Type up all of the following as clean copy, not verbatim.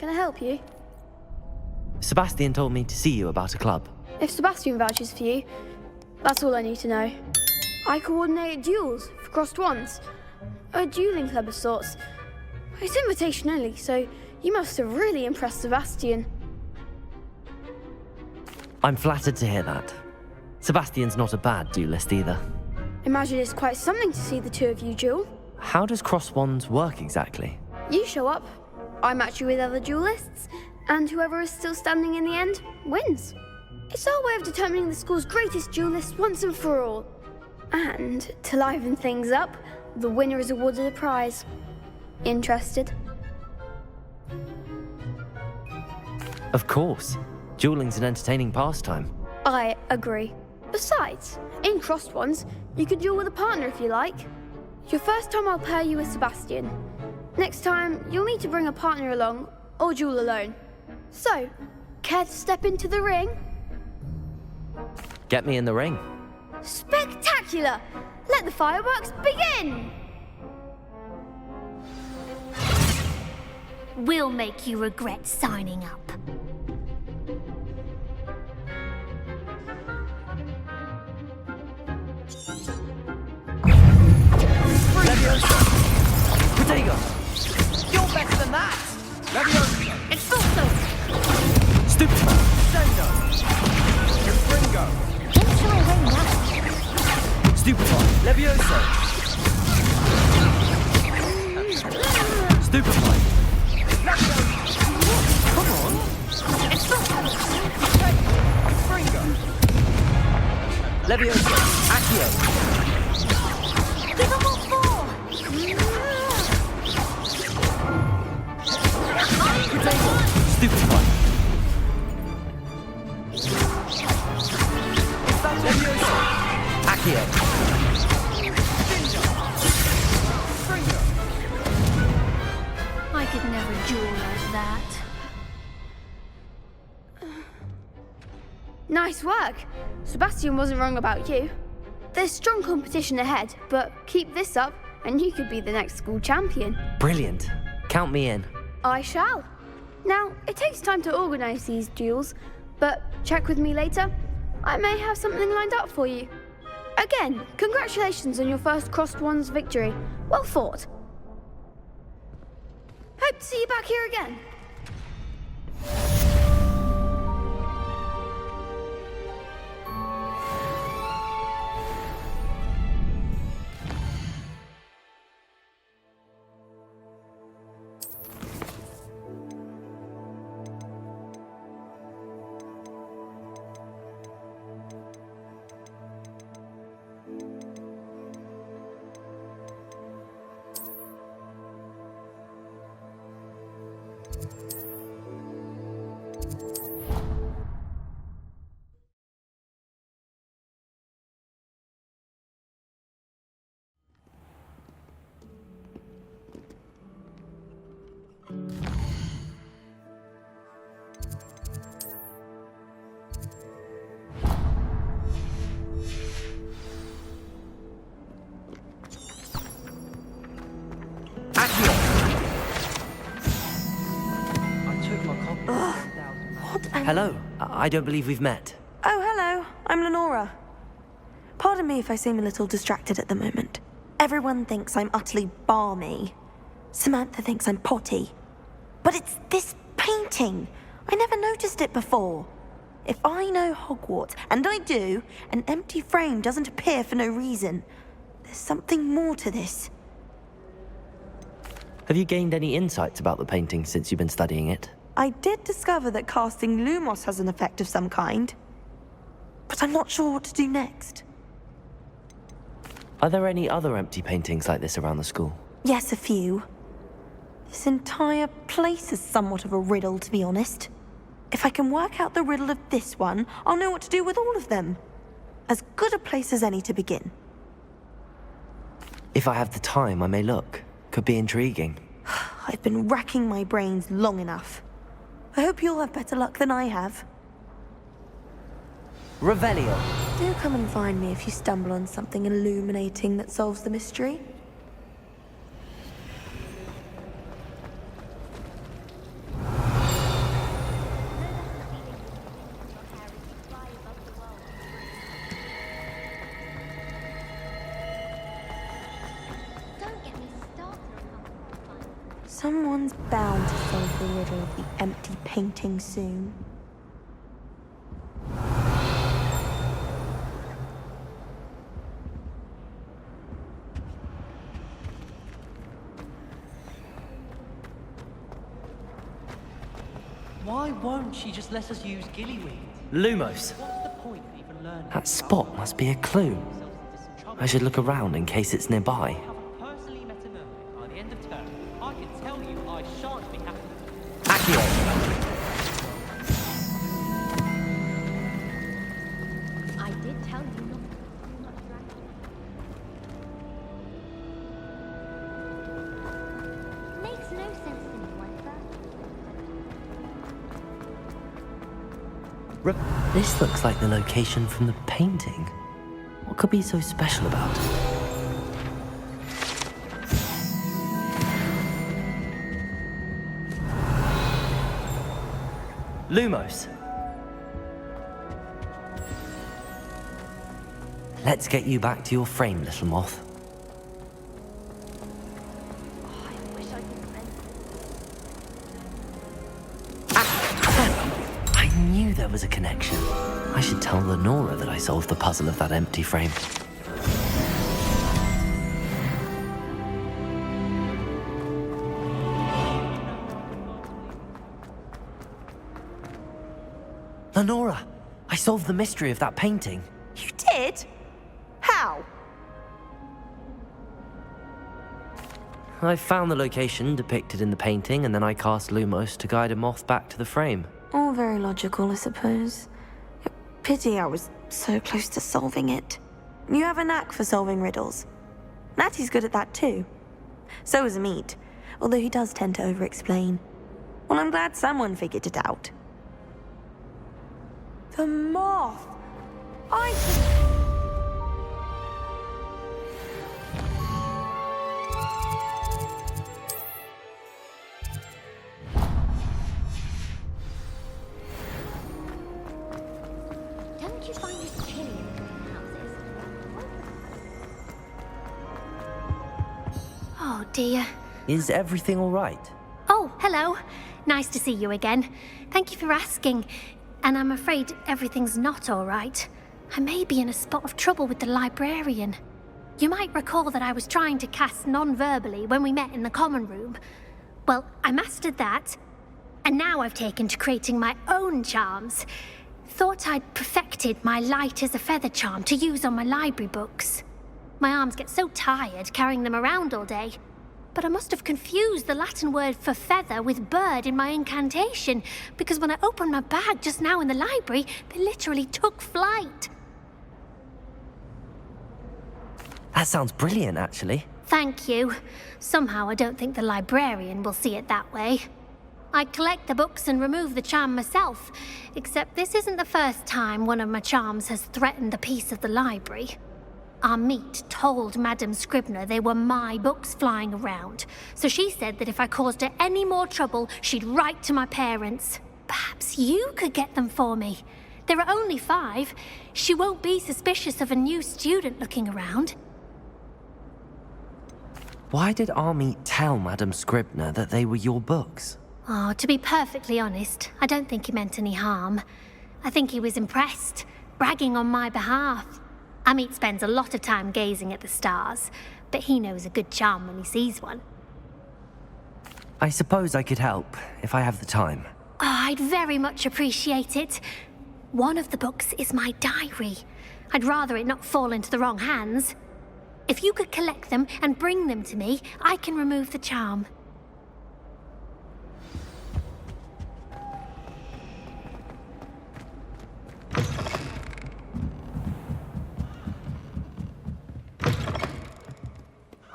Can I help you? Sebastian told me to see you about a club. If Sebastian vouches for you, that's all I need to know. I coordinate duels for crossed wands. A dueling club of sorts. It's invitation only, so you must have really impressed Sebastian. I'm flattered to hear that. Sebastian's not a bad duelist either. Imagine it's quite something to see the two of you duel. How does cross wands work exactly? You show up, I match you with other duelists, and whoever is still standing in the end wins. It's our way of determining the school's greatest duelist once and for all. And to liven things up, the winner is awarded a prize. Interested? Of course. Dueling's an entertaining pastime. I agree. Besides, in crossed ones, you can duel with a partner if you like. Your first time I'll pair you with Sebastian. Next time, you'll need to bring a partner along, or duel alone. So, care to step into the ring? Get me in the ring. Spectacular! Let the fireworks begin! We'll make you regret signing up. Protego! You're better than that! Levioso! Expulso! Stupid! Sendo! Confringo! Don't shy away now. Stupefy! Levioso! Stupefy! Come on! Confringo! Levioso! Accio! Give them all four! Stupefy! Levioso! Accio! I could never duel like that. Nice work! Sebastian wasn't wrong about you. There's strong competition ahead, but keep this up and you could be the next school champion. Brilliant. Count me in. I shall. Now, it takes time to organise these duels, but check with me later. I may have something lined up for you. Again, congratulations on your first crossed wands victory. Well fought. Hope to see you back here again. Hello. I don't believe we've met. Oh, hello. I'm Lenora. Pardon me if I seem a little distracted at the moment. Everyone thinks I'm utterly balmy. Samantha thinks I'm potty. But it's this painting. I never noticed it before. If I know Hogwarts, and I do, an empty frame doesn't appear for no reason. There's something more to this. Have you gained any insights about the painting since you've been studying it? I did discover that casting Lumos has an effect of some kind. But I'm not sure what to do next. Are there any other empty paintings like this around the school? Yes, a few. This entire place is somewhat of a riddle, to be honest. If I can work out the riddle of this one, I'll know what to do with all of them. As good a place as any to begin. If I have the time, I may look. Could be intriguing. I've been racking my brains long enough. I hope you'll have better luck than I have. Revelio. Do come and find me if you stumble on something illuminating that solves the mystery. Someone's bound to solve the riddle of the empty painting soon. Why won't she just let us use gillyweed? Lumos! What's the point of even learning? That spot must be a clue. I should look around in case it's nearby. I have personally met a mermaid by the end of term. I can tell you I shan't be happy. Accio! I did tell you not to. Makes no sense to me, what's that? This looks like the location from the painting. What could be so special about it? Lumos! Let's get you back to your frame, little moth. I knew there was a connection. I should tell Lenora that I solved the puzzle of that empty frame. Lenora, I solved the mystery of that painting. You did? How? I found the location depicted in the painting, and then I cast Lumos to guide a moth back to the frame. All very logical, I suppose. Pity I was so close to solving it. You have a knack for solving riddles. Natty's good at that too. So is Amit, although he does tend to over-explain. Well, I'm glad someone figured it out. The moth! Don't you find this chilly in greenhouses? Oh dear. Is everything all right? Oh, hello. Nice to see you again. Thank you for asking. And I'm afraid everything's not all right. I may be in a spot of trouble with the librarian. You might recall that I was trying to cast non-verbally when we met in the common room. Well, I mastered that, and now I've taken to creating my own charms. Thought I'd perfected my light as a feather charm to use on my library books. My arms get so tired carrying them around all day. But I must have confused the Latin word for feather with bird in my incantation, because when I opened my bag just now in the library, they literally took flight. That sounds brilliant, actually. Thank you. Somehow I don't think the librarian will see it that way. I collect the books and remove the charm myself, except this isn't the first time one of my charms has threatened the peace of the library. Amit told Madame Scribner they were my books flying around, so she said that if I caused her any more trouble, she'd write to my parents. Perhaps you could get them for me. There are only 5. She won't be suspicious of a new student looking around. Why did Amit tell Madame Scribner that they were your books? Oh, to be perfectly honest, I don't think he meant any harm. I think he was impressed, bragging on my behalf. Amit spends a lot of time gazing at the stars, but he knows a good charm when he sees one. I suppose I could help, if I have the time. Oh, I'd very much appreciate it. One of the books is my diary. I'd rather it not fall into the wrong hands. If you could collect them and bring them to me, I can remove the charm.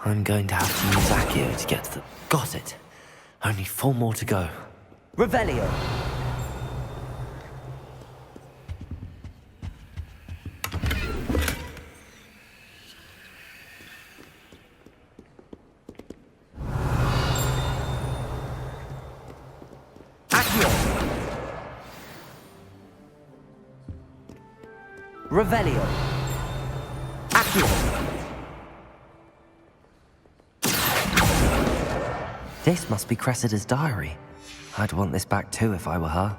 I'm going to have to use Accio to get to the... Got it. Only 4 more to go. Revelio! Accio! Revelio! Accio! This must be Cressida's diary. I'd want this back too if I were her.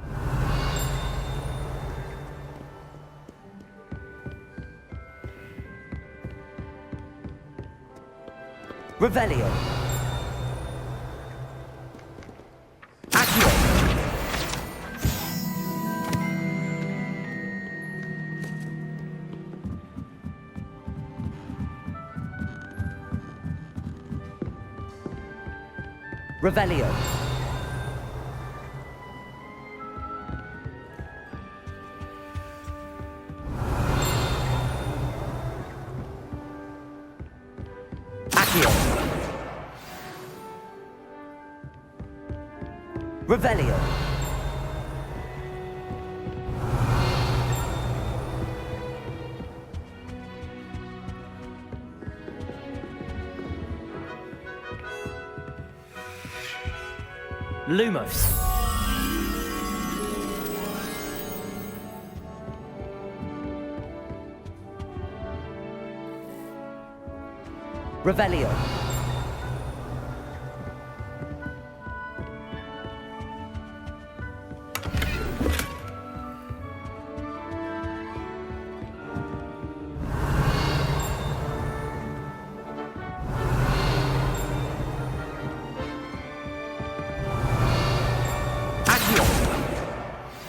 Revelio. Accio. Revelio. Accio. Revelio. Lumos. Revelio.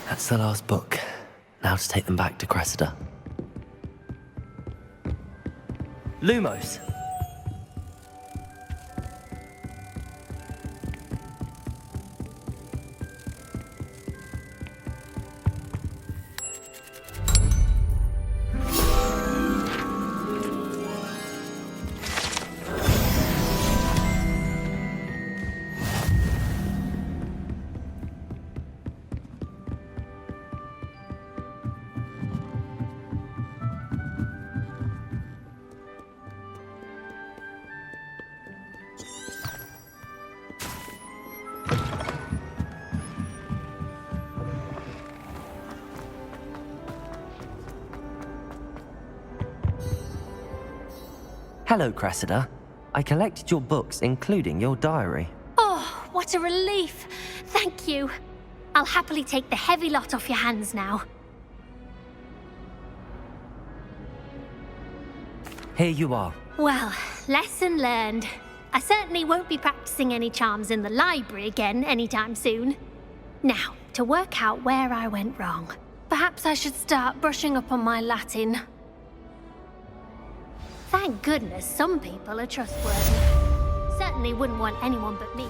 That's the last book. Now to take them back to Cressida. Lumos. Hello, Cressida. I collected your books, including your diary. Oh, what a relief. Thank you. I'll happily take the heavy lot off your hands now. Here you are. Well, lesson learned. I certainly won't be practicing any charms in the library again anytime soon. Now, to work out where I went wrong. Perhaps I should start brushing up on my Latin. Thank goodness some people are trustworthy. Certainly wouldn't want anyone but me.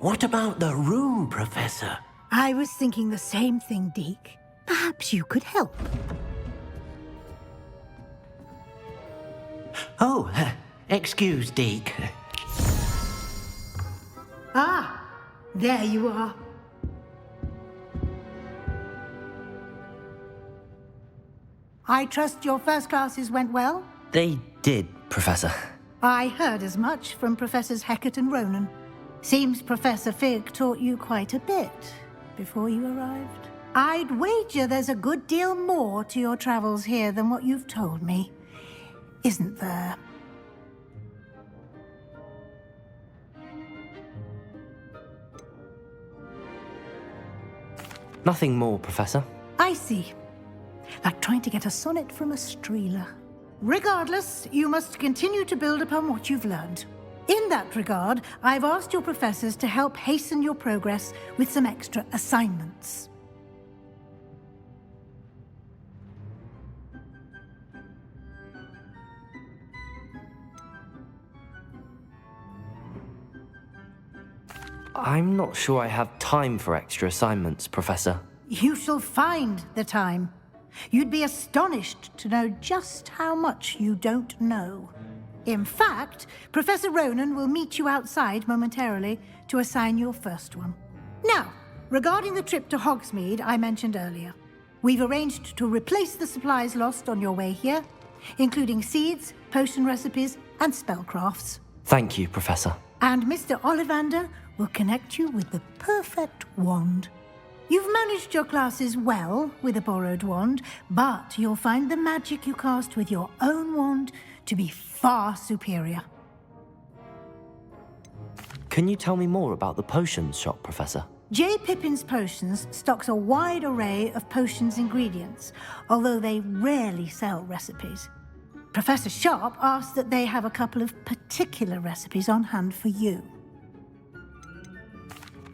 What about the room, Professor? I was thinking the same thing, Deke. Perhaps you could help. Oh, excuse, Deke. Ah, there you are. I trust your first classes went well? They did, Professor. I heard as much from Professors Hecat and Ronan. Seems Professor Fig taught you quite a bit before you arrived. I'd wager there's a good deal more to your travels here than what you've told me. Isn't there? Nothing more, Professor. I see. Like trying to get a sonnet from a streeler. Regardless, you must continue to build upon what you've learned. In that regard, I've asked your professors to help hasten your progress with some extra assignments. I'm not sure I have time for extra assignments, Professor. You shall find the time. You'd be astonished to know just how much you don't know. In fact, Professor Ronan will meet you outside momentarily to assign your first one. Now, regarding the trip to Hogsmeade I mentioned earlier, we've arranged to replace the supplies lost on your way here, including seeds, potion recipes, and spellcrafts. Thank you, Professor. And Mr. Ollivander will connect you with the perfect wand. You've managed your classes well with a borrowed wand, but you'll find the magic you cast with your own wand to be far superior. Can you tell me more about the potions shop, Professor? J. Pippin's Potions stocks a wide array of potions ingredients, although they rarely sell recipes. Professor Sharp asks that they have a couple of particular recipes on hand for you.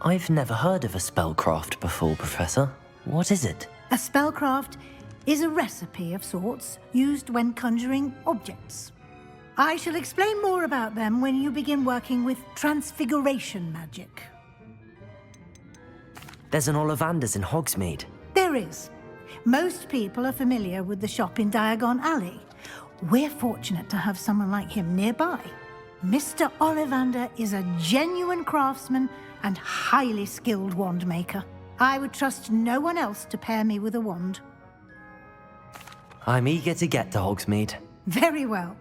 I've never heard of a spellcraft before, Professor. What is it? A spellcraft is a recipe of sorts used when conjuring objects. I shall explain more about them when you begin working with transfiguration magic. There's an Ollivander's in Hogsmeade. There is. Most people are familiar with the shop in Diagon Alley. We're fortunate to have someone like him nearby. Mr. Ollivander is a genuine craftsman and highly skilled wand maker. I would trust no one else to pair me with a wand. I'm eager to get to Hogsmeade. Very well.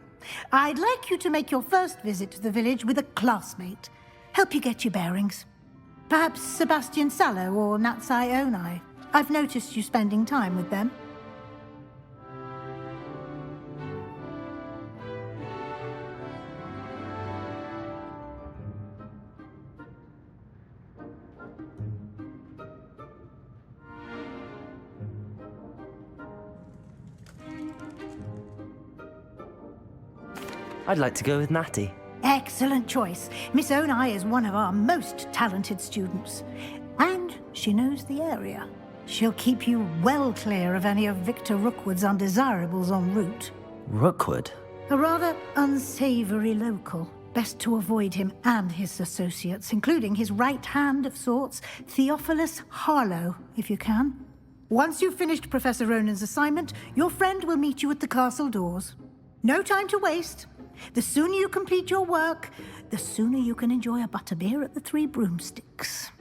I'd like you to make your first visit to the village with a classmate. Help you get your bearings. Perhaps Sebastian Sallow or Natsai Onai. I've noticed you spending time with them. I'd like to go with Natty. Excellent choice. Miss Onai is one of our most talented students. And she knows the area. She'll keep you well clear of any of Victor Rookwood's undesirables en route. Rookwood? A rather unsavory local. Best to avoid him and his associates, including his right hand of sorts, Theophilus Harlow, if you can. Once you've finished Professor Ronan's assignment, your friend will meet you at the castle doors. No time to waste. The sooner you complete your work, the sooner you can enjoy a butterbeer at the Three Broomsticks.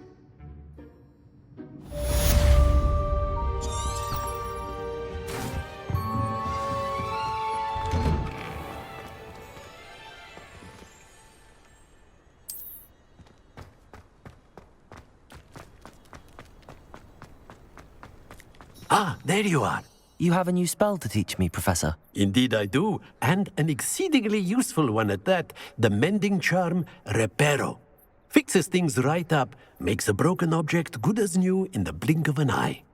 Ah, there you are. You have a new spell to teach me, Professor. Indeed I do, and an exceedingly useful one at that, the mending charm Reparo. Fixes things right up, makes a broken object good as new in the blink of an eye.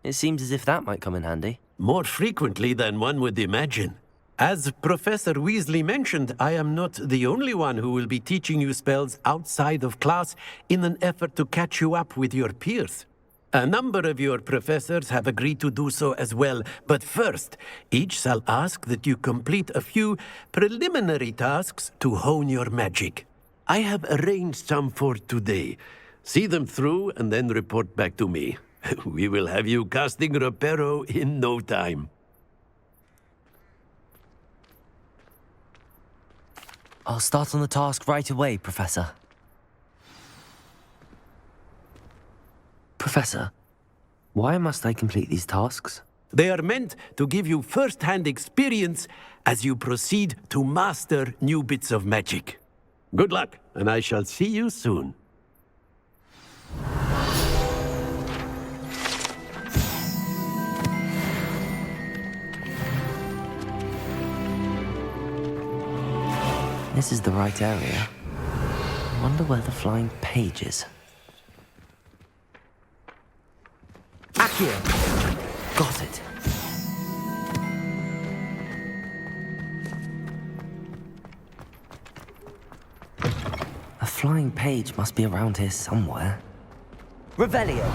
It seems as if that might come in handy. More frequently than one would imagine. As Professor Weasley mentioned, I am not the only one who will be teaching you spells outside of class in an effort to catch you up with your peers. A number of your professors have agreed to do so as well, but first, each shall ask that you complete a few preliminary tasks to hone your magic. I have arranged some for today. See them through and then report back to me. We will have you casting Reparo in no time. I'll start on the task right away, Professor. Professor, why must I complete these tasks? They are meant to give you first-hand experience as you proceed to master new bits of magic. Good luck, and I shall see you soon. This is the right area. I wonder where the flying page is. Accio! Got it. A flying page must be around here somewhere. Revelio!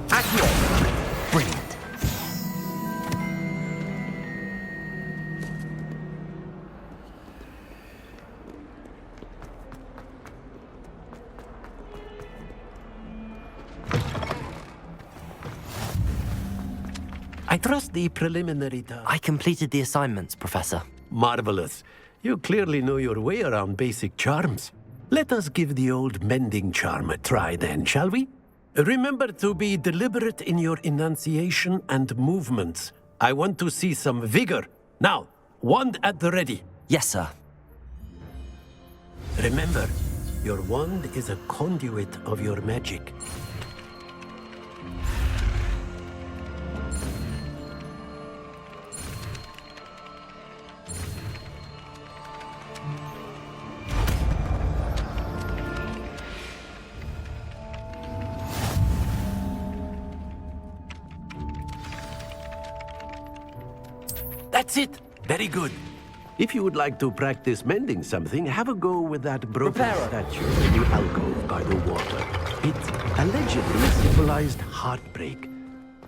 Accio! Brilliant. I trust the preliminary task. I completed the assignments, Professor. Marvelous. You clearly know your way around basic charms. Let us give the old mending charm a try then, shall we? Remember to be deliberate in your enunciation and movements. I want to see some vigor. Now, wand at the ready. Yes, sir. Remember, your wand is a conduit of your magic. That's it! Very good. If you would like to practice mending something, have a go with that broken statue in the alcove by the water. It allegedly symbolized heartbreak.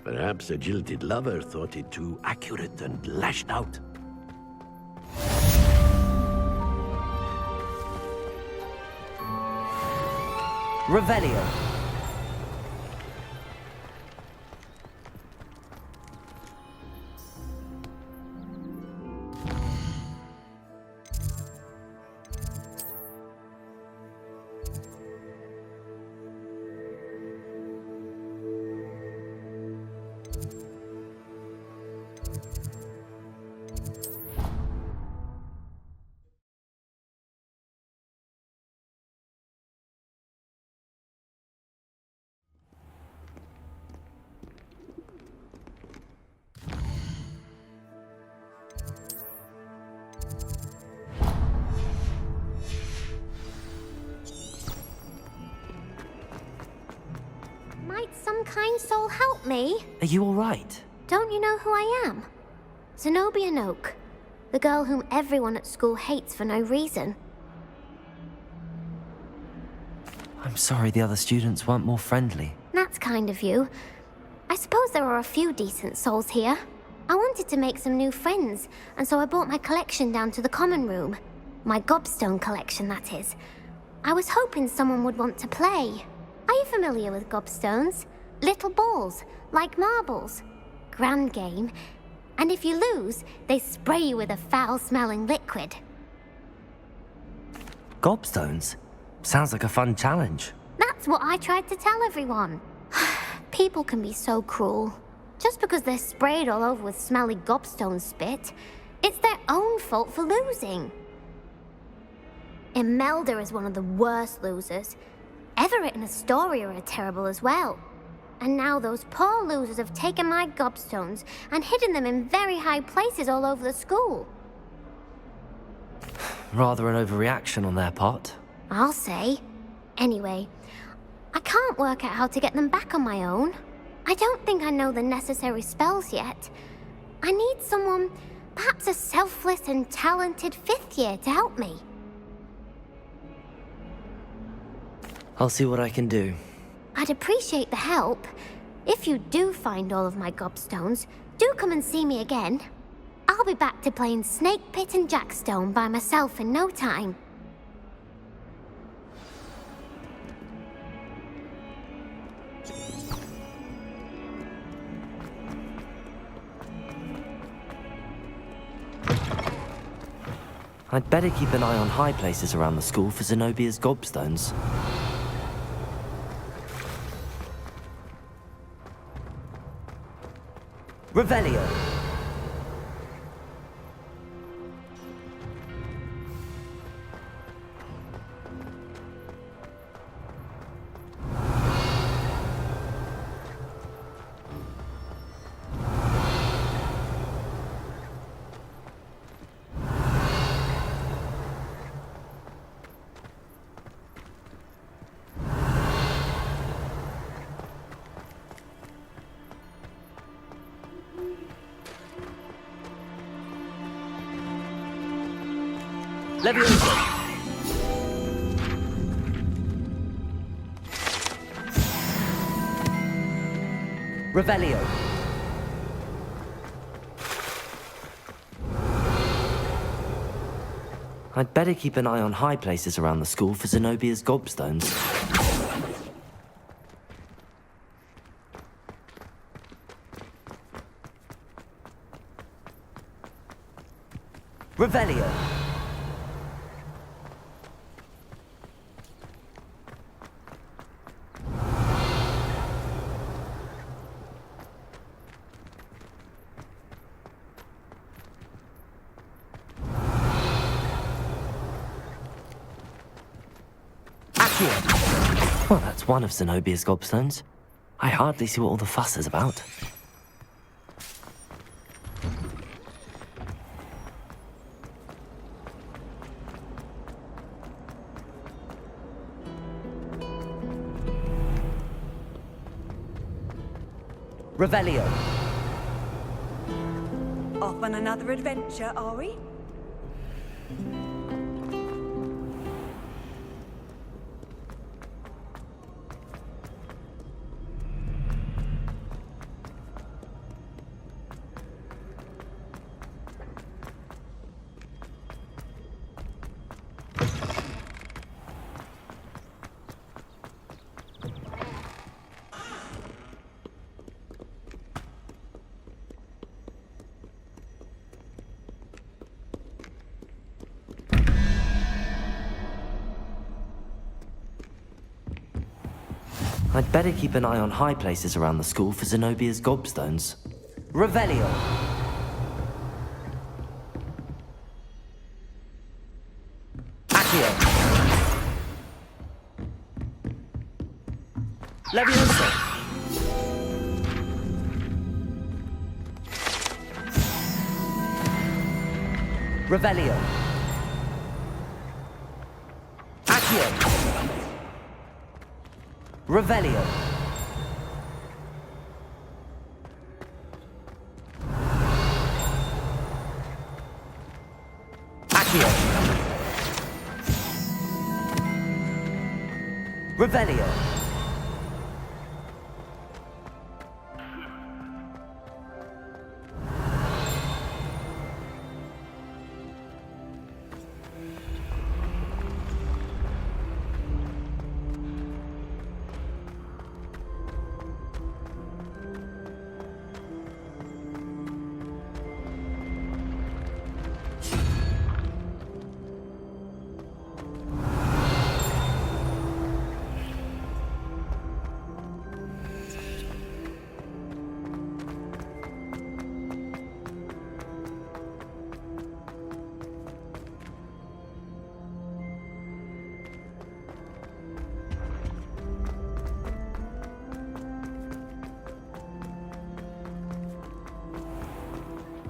Perhaps a jilted lover thought it too accurate and lashed out. Revelio. Might some kind soul help me? Are you all right? Don't you know who I am? Zenobia Noak, the girl whom everyone at school hates for no reason. I'm sorry the other students weren't more friendly. That's kind of you. I suppose there are a few decent souls here. I wanted to make some new friends, and so I brought my collection down to the common room. My gobstone collection, that is. I was hoping someone would want to play. Are you familiar with gobstones? Little balls, like marbles. Grand game. And if you lose, they spray you with a foul-smelling liquid. Gobstones? Sounds like a fun challenge. That's what I tried to tell everyone. People can be so cruel. Just because they're sprayed all over with smelly gobstone spit, it's their own fault for losing. Imelda is one of the worst losers. Everett and Astoria are terrible as well. And now those poor losers have taken my gobstones and hidden them in very high places all over the school. Rather an overreaction on their part. I'll say. Anyway, I can't work out how to get them back on my own. I don't think I know the necessary spells yet. I need someone, perhaps a selfless and talented fifth year to help me. I'll see what I can do. I'd appreciate the help. If you do find all of my gobstones, do come and see me again. I'll be back to playing Snake Pit and Jackstone by myself in no time. I'd better keep an eye on high places around the school for Zenobia's gobstones. Revelio. Leviosa. Revelio. I'd better keep an eye on high places around the school for Zenobia's gobstones. Revelio. Well, that's one of Zenobia's gobstones. I hardly see what all the fuss is about. Revelio. Off on another adventure, are we? I'd better keep an eye on high places around the school for Zenobia's gobstones. Revelio. Accio. Leviosa. Revelio. Accio. Revelio. Accio. Revelio.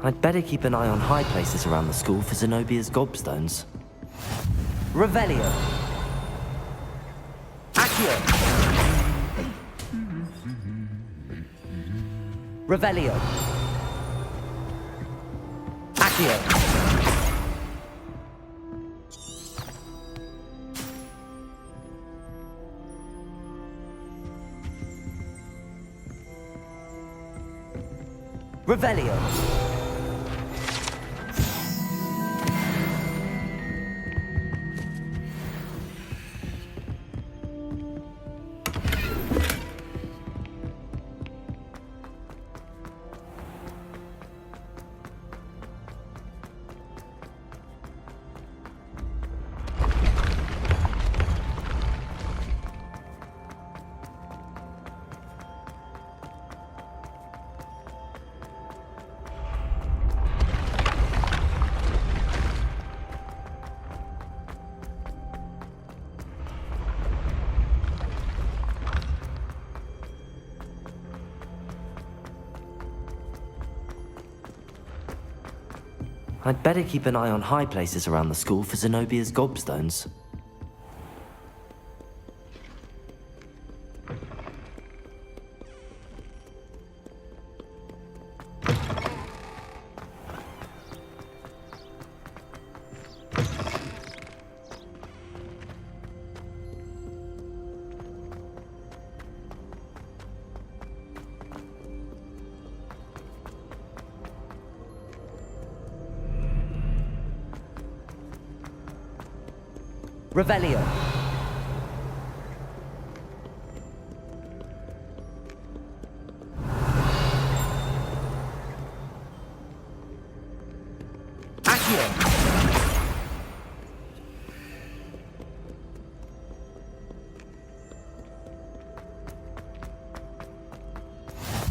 I'd better keep an eye on high places around the school for Zenobia's gobstones. Revelio. Accio. Revelio. Accio. Revelio. I'd better keep an eye on high places around the school for Zenobia's gobstones. Revelio. Accio.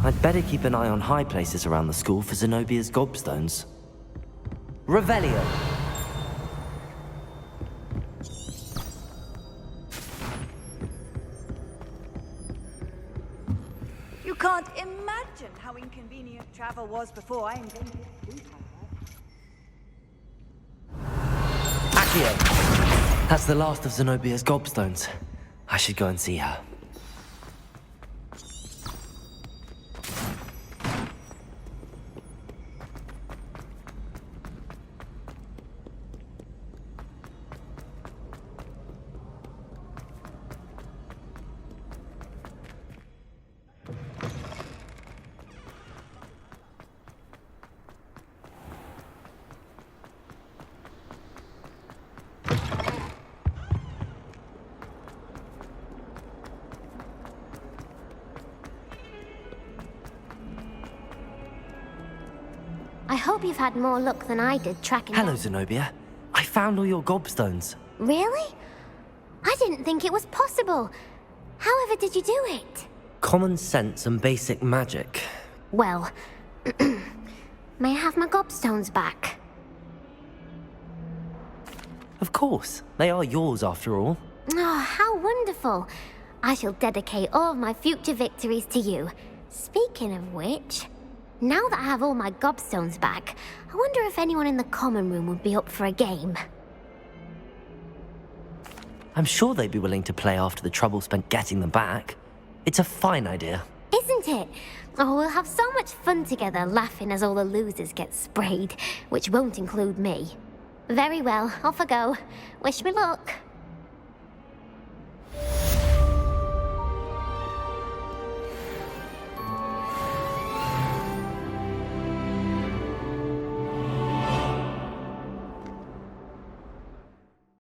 I'd better keep an eye on high places around the school for Zenobia's gobstones. Revelio! You can't imagine how inconvenient travel was before I invented food. Accio! That's the last of Zenobia's gobstones. I should go and see her. I hope you've had more luck than I did tracking Hello, down- Zenobia. I found all your gobstones. Really? I didn't think it was possible. However did you do it? Common sense and basic magic. Well, may I have my gobstones back? Of course. They are yours after all. Oh, how wonderful. I shall dedicate all of my future victories to you. Speaking of which, now that I have all my gobstones back, I wonder if anyone in the common room would be up for a game. I'm sure they'd be willing to play after the trouble spent getting them back. It's a fine idea. Isn't it? Oh, we'll have so much fun together laughing as all the losers get sprayed, which won't include me. Very well, off I go. Wish me luck.